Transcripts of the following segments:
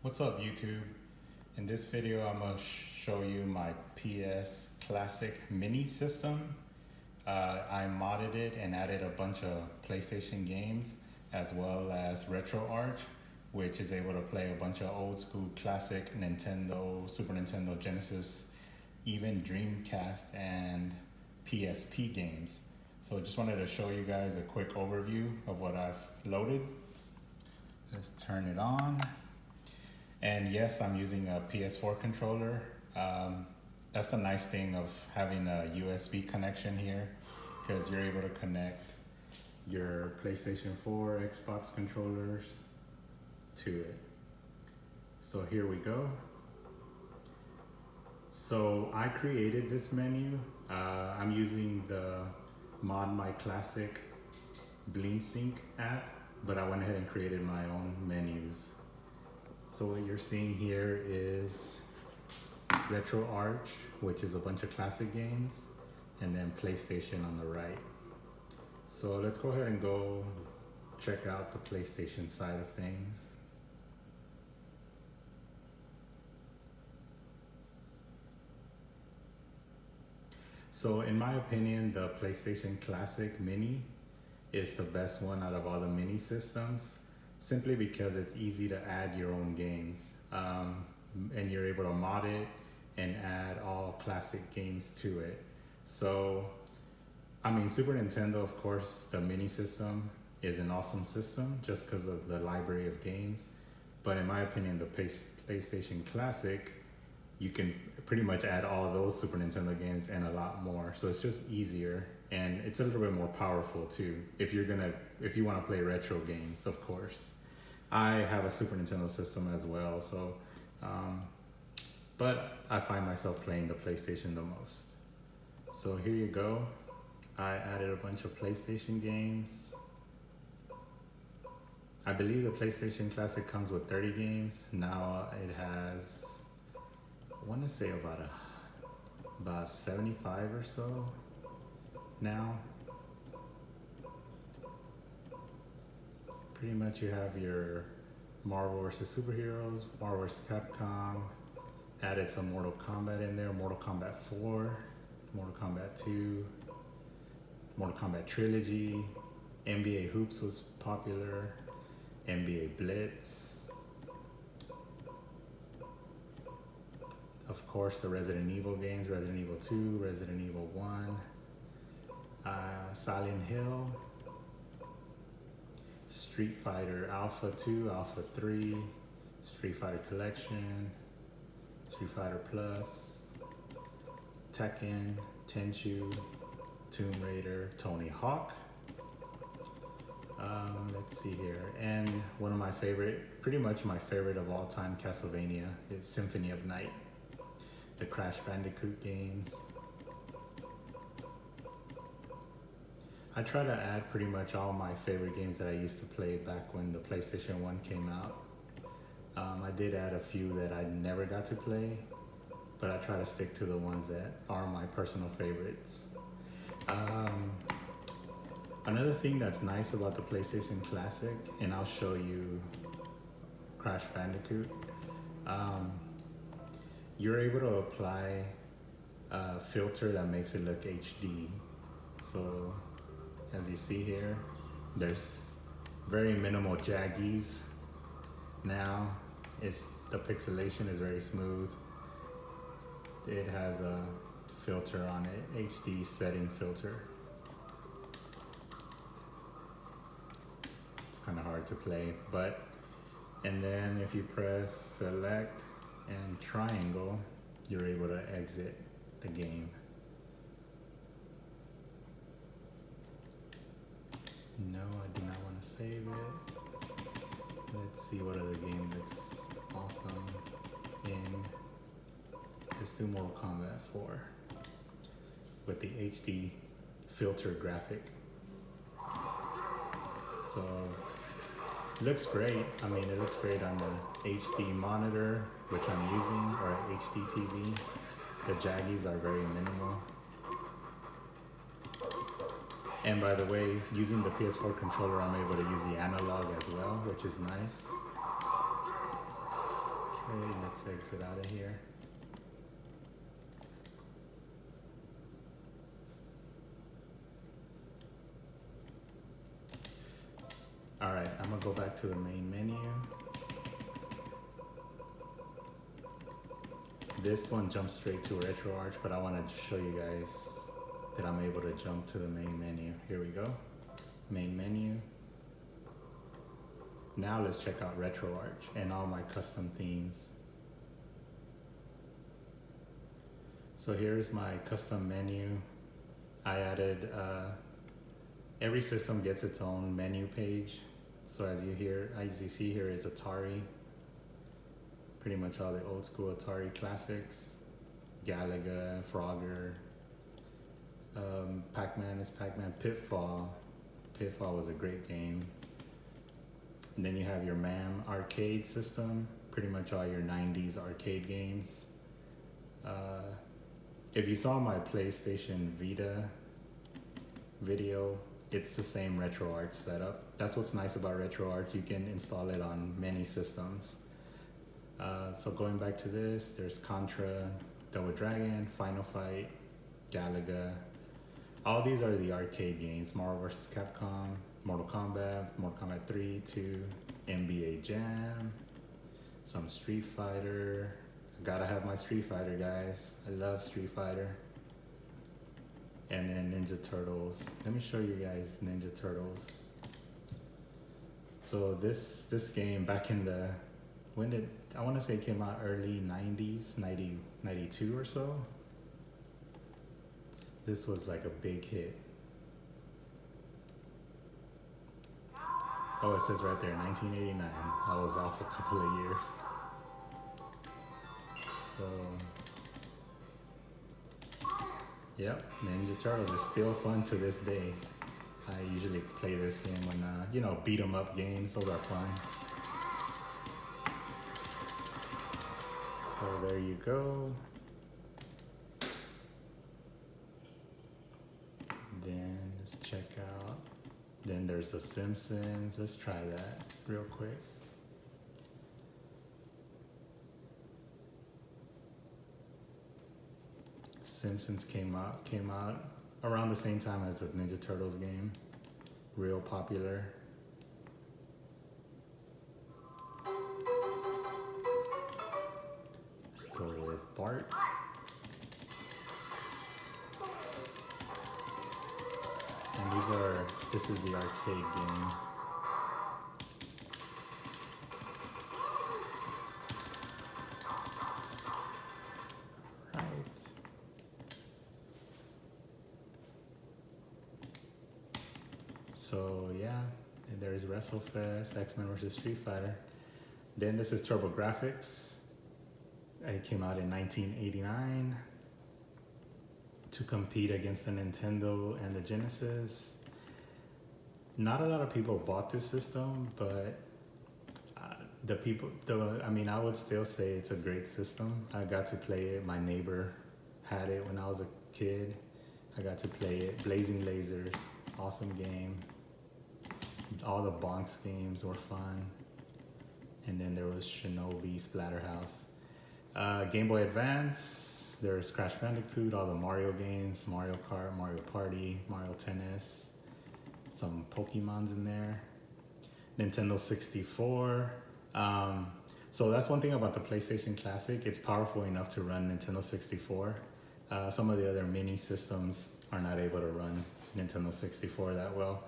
What's up YouTube? In this video I'm going to show you my PS Classic Mini system. I modded it and added a bunch of PlayStation games as well as RetroArch, which is able to play a bunch of old school classic Nintendo, Super Nintendo, Genesis, even Dreamcast and PSP games. So just wanted to show you guys a quick overview of what I've loaded. Let's turn it on. And yes, I'm using a PS4 controller. That's the nice thing of having a USB connection here, because you're able to connect your PlayStation 4, Xbox controllers to it. So here we go. So I created this menu. I'm using the Mod My Classic Bling Sync app, but I went ahead and created my own menus. So what you're seeing here is RetroArch, which is a bunch of classic games, and then PlayStation on the right. So let's go ahead and go check out the PlayStation side of things. So in my opinion, the PlayStation Classic Mini is the best one out of all the mini systems, simply because it's easy to add your own games, and you're able to mod it and add all classic games to it. So, I mean, Super Nintendo, of course, the mini system is an awesome system just because of the library of games. But in my opinion, the PlayStation Classic, you can pretty much add all those Super Nintendo games and a lot more. So it's just easier, and it's a little bit more powerful too. If you want to play retro games, of course. I have a Super Nintendo system as well, so but I find myself playing the PlayStation the most. So here you go. I added a bunch of PlayStation games. I believe the PlayStation Classic comes with 30 games. Now it has, I want to say about 75 or so now. Pretty much you have your Marvel vs. Superheroes, Marvel vs. Capcom, added some Mortal Kombat in there, Mortal Kombat 4, Mortal Kombat 2, Mortal Kombat Trilogy, NBA Hoops was popular, NBA Blitz, of course the Resident Evil games, Resident Evil 2, Resident Evil 1, Silent Hill, Street Fighter Alpha 2, Alpha 3, Street Fighter Collection, Street Fighter Plus, Tekken, Tenchu, Tomb Raider, Tony Hawk. Let's see here, and one of my favorite, pretty much my favorite of all time, Castlevania, is Symphony of Night, the Crash Bandicoot games. I try to add pretty much all my favorite games that I used to play back when the PlayStation 1 came out. I did add a few that I never got to play, but I try to stick to the ones that are my personal favorites. Another thing that's nice about the PlayStation Classic, and I'll show you Crash Bandicoot, you're able to apply a filter that makes it look HD. So as you see here, there's very minimal jaggies. Now the pixelation is very smooth. It has a filter on it, HD setting filter. It's kind of hard to play, and then if you press select and triangle, you're able to exit the game. No, I do not want to save it. Let's see what other game looks awesome in. Let's do Mortal Kombat 4 with the HD filter graphic. So it looks great. I mean, it looks great on the HD monitor, which I'm using, or HD TV. The jaggies are very minimal. And by the way, using the PS4 controller, I'm able to use the analog as well, which is nice. exit out of here. All right, I'm gonna go back to the main menu. This one jumps straight to RetroArch, but I wanna show you guys that I'm able to jump to the main menu. Here we go, main menu. Now let's check out RetroArch and all my custom themes. So here's my custom menu. I added, every system gets its own menu page. So as you see here is Atari. Pretty much all the old school Atari classics. Galaga, Frogger. Pac-Man is Pac-Man. Pitfall. Pitfall was a great game. And then you have your MAM arcade system. Pretty much all your 90s arcade games. If you saw my PlayStation Vita video, it's the same RetroArch setup. That's what's nice about RetroArch. You can install it on many systems. So going back to this, there's Contra, Double Dragon, Final Fight, Galaga. All these are the arcade games. Marvel vs. Capcom, Mortal Kombat 3, 2, NBA Jam, some Street Fighter. Gotta have my Street Fighter, guys. I love Street Fighter. And then Ninja Turtles. Let me show you guys Ninja Turtles. So this game back in the, I want to say it came out early 90s, 92 or so. This was like a big hit. Oh, it says right there, 1989. I was off a couple of years. So, yep, Ninja Turtles is still fun to this day. I usually play this game when, beat 'em up games, those are fun. So there you go. Then let's check out. Then there's The Simpsons. Let's try that real quick. Simpsons came out around the same time as the Ninja Turtles game. Real popular. Let's go with Bart. And this is the arcade game. So yeah, and there's WrestleFest, X-Men vs. Street Fighter. Then this is TurboGrafx. It came out in 1989 to compete against the Nintendo and the Genesis. Not a lot of people bought this system, but I would still say it's a great system. I got to play it. My neighbor had it when I was a kid. I got to play it. Blazing Lasers, awesome game. All the Bonks games were fun. And then there was Shinobi, Splatterhouse. Game Boy Advance, there's Crash Bandicoot, all the Mario games, Mario Kart, Mario Party, Mario Tennis, some Pokemons in there. Nintendo 64. So that's one thing about the PlayStation Classic. It's powerful enough to run Nintendo 64. Some of the other mini systems are not able to run Nintendo 64 that well.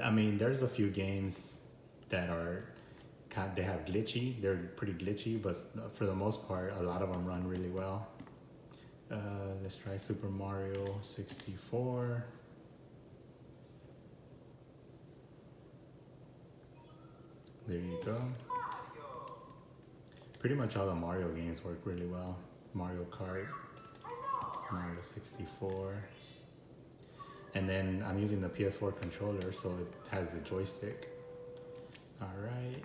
I mean, there's a few games that they have glitchy. They're pretty glitchy, but for the most part, a lot of them run really well. Let's try Super Mario 64. There you go. Pretty much all the Mario games work really well. Mario Kart, Mario 64. And then I'm using the PS4 controller, so it has the joystick. All right.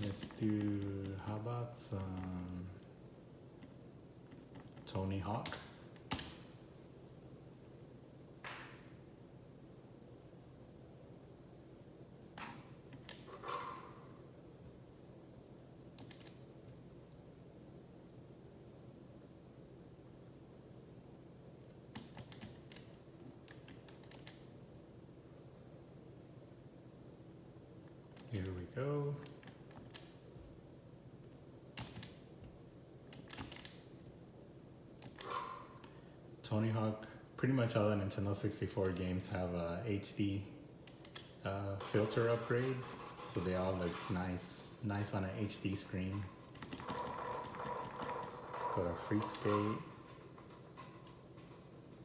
Let's do, how about some Tony Hawk? Here we go. Tony Hawk, pretty much all the Nintendo 64 games have a HD filter upgrade, so they all look nice on an HD screen. Go to Free Skate.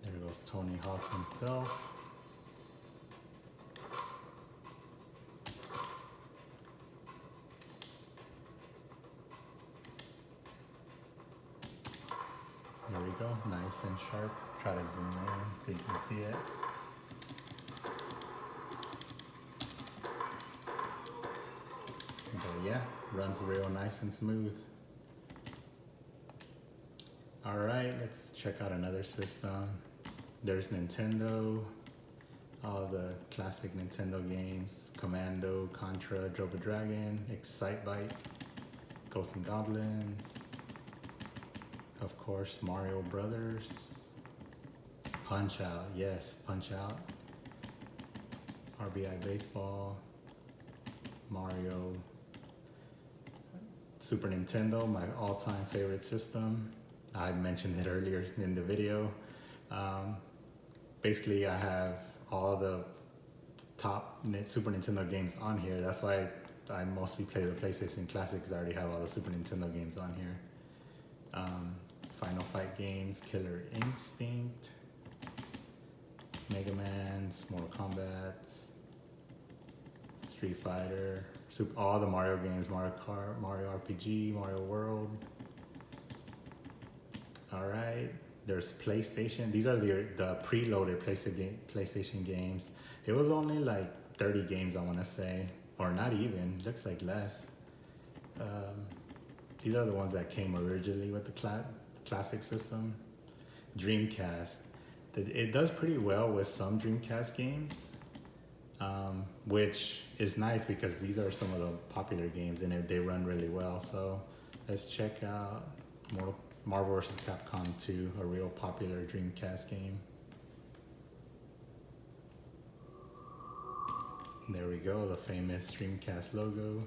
There goes Tony Hawk himself. There we go, nice and sharp. Try to zoom in so you can see it. But yeah, runs real nice and smooth. All right, let's check out another system. There's Nintendo, all the classic Nintendo games, Commando, Contra, Double Dragon, Excitebike, Ghosts and Goblins, of course, Mario Brothers, Punch Out, yes, Punch Out, RBI Baseball, Mario, Super Nintendo, my all-time favorite system. I mentioned it earlier in the video. Basically, I have all the top Super Nintendo games on here. That's why I mostly play the PlayStation Classic, because I already have all the Super Nintendo games on here. Final Fight games, Killer Instinct, Mega Man, Mortal Kombat, Street Fighter, all the Mario games, Mario Kart, Mario RPG, Mario World. All right, there's PlayStation. These are the preloaded PlayStation games. It was only like 30 games, I want to say, or not even, looks like less. These are the ones that came originally with the classic system. Dreamcast. It does pretty well with some Dreamcast games, which is nice because these are some of the popular games and they run really well. So let's check out Marvel vs. Capcom 2, a real popular Dreamcast game. There we go, the famous Dreamcast logo.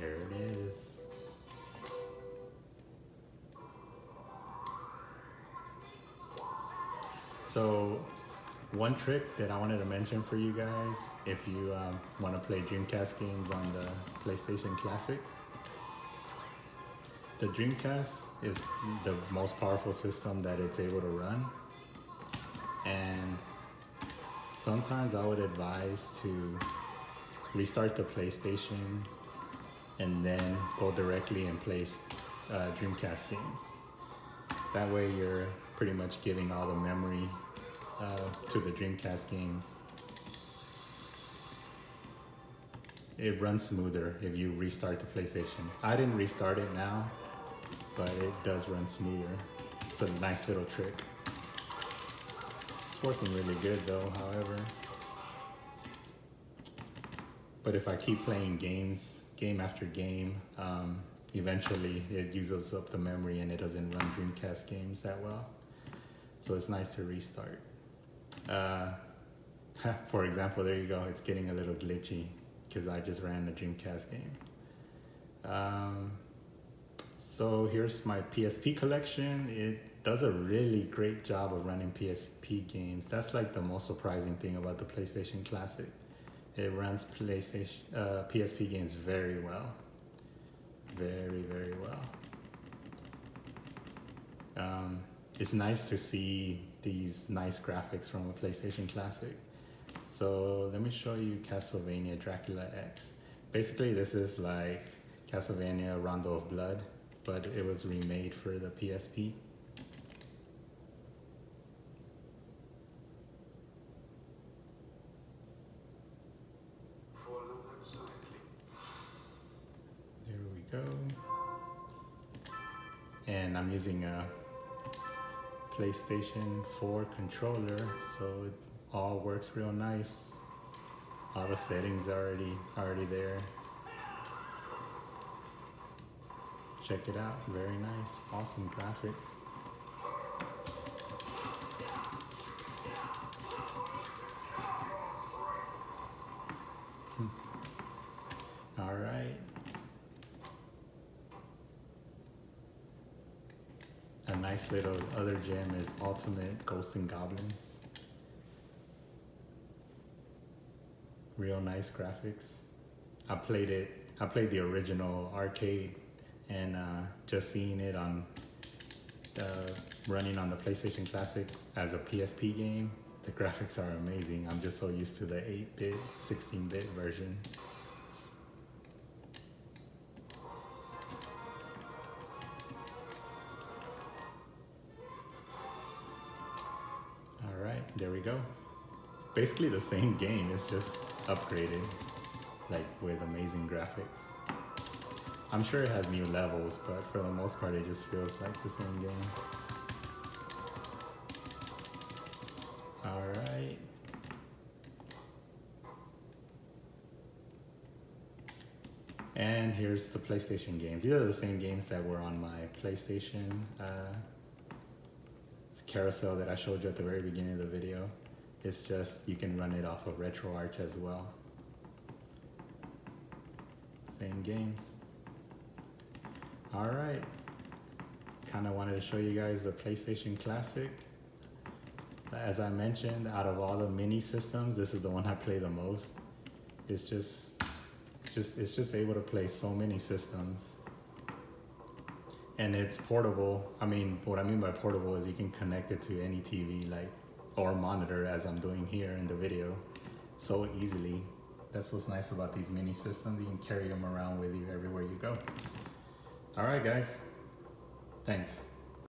There it is. So one trick that I wanted to mention for you guys, if you want to play Dreamcast games on the PlayStation Classic, the Dreamcast is the most powerful system that it's able to run. And sometimes I would advise to restart the PlayStation and then go directly and play Dreamcast games. That way you're pretty much giving all the memory to the Dreamcast games. It runs smoother if you restart the PlayStation. I didn't restart it now, but it does run smoother. It's a nice little trick. It's working really good though, however. But if I keep playing game after game, eventually it uses up the memory and it doesn't run Dreamcast games that well. So it's nice to restart. For example, there you go, it's getting a little glitchy because I just ran the Dreamcast game. So here's my PSP collection. It does a really great job of running PSP games. That's like the most surprising thing about the PlayStation Classic. It runs PSP games very well. Very, very well. It's nice to see these nice graphics from a PlayStation Classic. So let me show you Castlevania Dracula X. Basically, this is like Castlevania Rondo of Blood, but it was remade for the PSP. There we go. And I'm using a PlayStation 4 controller, so it all works real nice. All the settings are already there. Check it out, very nice, awesome graphics. All right. A nice little other gem is Ultimate Ghosts and Goblins. Real nice graphics. I played the original arcade, and just seeing it on running on the PlayStation Classic as a PSP game, the graphics are amazing. I'm just so used to the 8-bit, 16-bit version. All right, there we go. It's basically the same game, it's just upgraded, like with amazing graphics. I'm sure it has new levels, but for the most part, it just feels like the same game. All right. And here's the PlayStation games. These are the same games that were on my PlayStation carousel that I showed you at the very beginning of the video. It's just, you can run it off of RetroArch as well. Same games. All right, kind of wanted to show you guys the PlayStation Classic. As I mentioned, out of all the mini systems, this is the one I play the most. It's just able to play so many systems. And it's portable. I mean, what I mean by portable is you can connect it to any TV, like, or monitor, as I'm doing here in the video, so easily. That's what's nice about these mini systems. You can carry them around with you everywhere you go. All right, guys. Thanks.